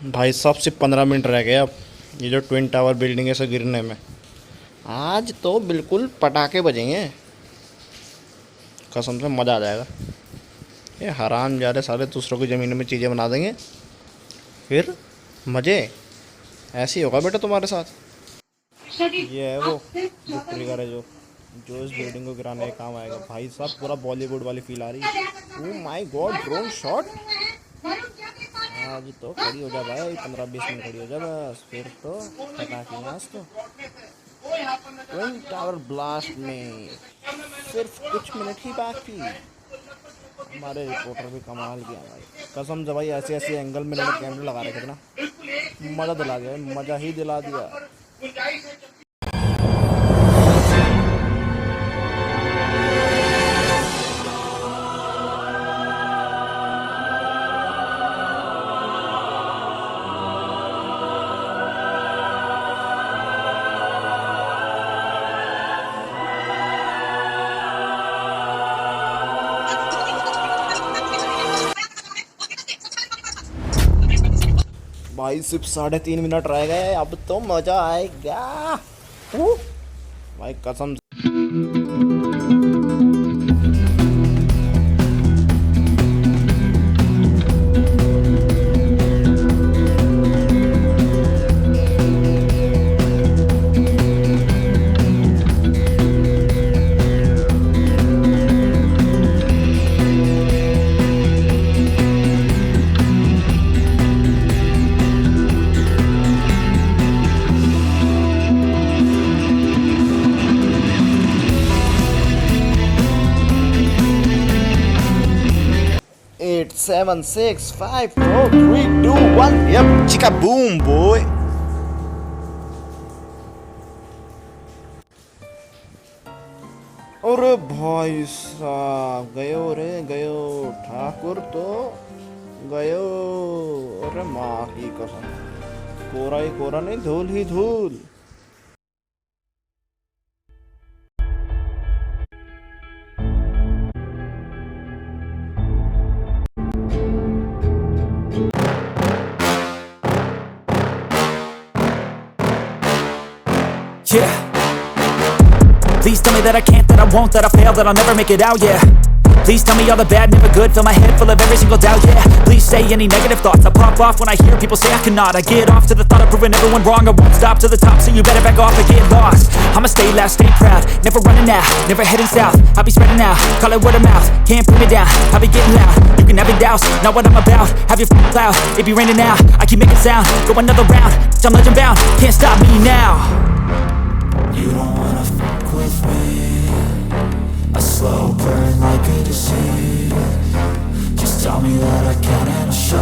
भाई साहब सिर्फ 15 मिनट रह गए अब ये जो ट्विन टावर बिल्डिंग है इसे गिरने में। आज तो बिल्कुल पटाखे बजेंगे, कसम से मज़ा आ जाएगा। ये हराम ज़्यादा सारे दूसरों की ज़मीन में चीज़ें बना देंगे, फिर मज़े ऐसे ही होगा बेटा तुम्हारे साथ। ये है वो जो ट्रिगर है जो जो इस बिल्डिंग को गिराने का काम आएगा। भाई साहब पूरा बॉलीवुड वाली फील आ रही है। Oh my God, drone shot. आज तो खड़ी हो जा भाई, 15-20 मिनट खड़ी हो जा बस, फिर तो पटाखे आज तो। ट्विन टावर ब्लास्ट में सिर्फ कुछ मिनट ही बाकी। हमारे रिपोर्टर भी कमाल किया भाई, कसम से भाई। ऐसे ऐसे एंगल में इन्होंने कैमरे लगा रखे थे ना, मज़ा दिला दिया, मज़ा ही दिला दिया। भाई सिर्फ 3.5 मिनट रह गए, अब तो मज़ा आएगा। भाई कसम। 8, 7, 6, 5, 4, 3, 2, 1, yep, chica boom boy। अरे भाई साहब गयो रे गयो, ठाकुर तो गयो। अरे माँ की कसम, कोरा ही कोरा नहीं, धूल ही धूल। Yeah. Please tell me that I can't, that I won't, that I fail, that I'll never make it out, yeah. Please tell me all the bad, never good, fill my head full of every single doubt, yeah. Please say any negative thoughts, I pop off when I hear people say I cannot. I get off to the thought of proving everyone wrong, I won't stop to the top, so you better back off and get lost. I'ma stay loud, stay proud, never running out, never heading south. I'll be spreading out, call it word of mouth, can't put me down, I'll be getting loud. You can have it douse, not what I'm about, have your cloud, it be raining now, I keep making sound, go another round, I'm legend bound, can't stop me now. You don't wanna fuck with me, a slow burn like a disease. Just tell me that I can and I'll show